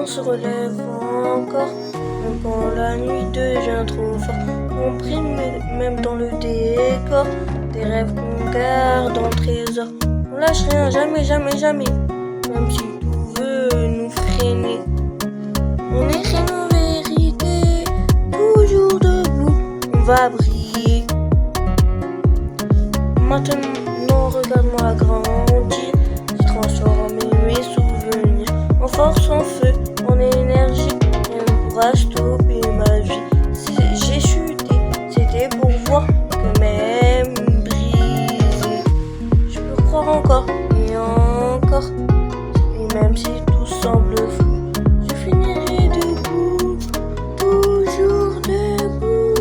se relève encore, même quand la nuit devient trop forte. On brille même dans le décor, des rêves qu'on garde en trésor. On lâche rien, jamais, jamais, jamais, même si tout veut nous freiner. On écrit nos vérités, toujours debout, on va briller. Maintenant, regarde-moi grandir, j'ai transformé mes souvenirs en force, en feu, en énergie. Rien ne pourra stopper ma vie. Si j'ai chuté, c'était pour voir que même brisé, je peux croire encore et encore. Et même si tout semble fou, je finirai debout, toujours debout.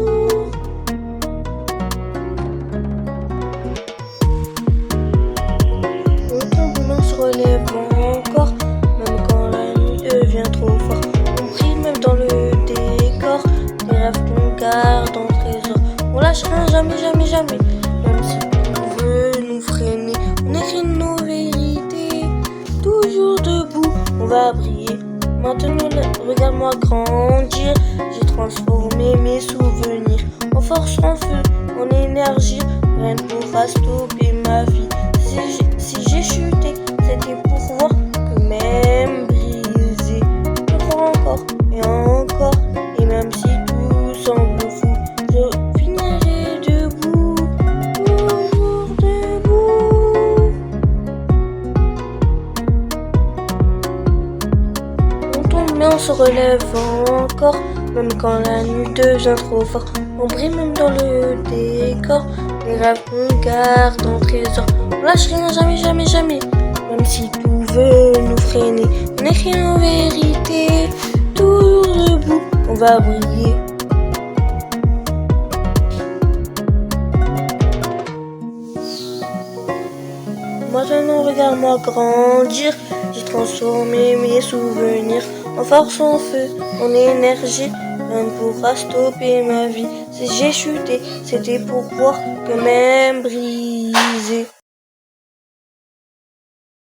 On tombe, on se relève encore, même quand la nuit devient trop forte. On brille même dans le décor, des rêves qu'on garde en trésor. On lâche rien, jamais, jamais, jamais, même si tout veut nous freiner. On écrit nos vérités, toujours debout, on va briller. Maintenant, regarde-moi grandir, j'ai transformé mes souvenirs en force, en feu, en énergie. Rien ne pourra stopper ma vie. Si j'ai chuté, c'était pour voir que même brisé, je crois encore et encore. Et même si tout semble fou, je finirai debout, toujours debout. On tombe mais on se relève encore, même quand la nuit devient trop forte. On brille même dans le décor, les rêves qu'on garde en trésor. On lâche rien, jamais, jamais, jamais, même si tout veut nous freiner. On écrit nos vérités, toujours debout, on va briller. Maintenant, regarde-moi grandir, j'ai transformé mes souvenirs en force, en feu, en énergie. Rien ne pourra stopper ma vie. Si j'ai chuté, c'était pour voir que même brisé,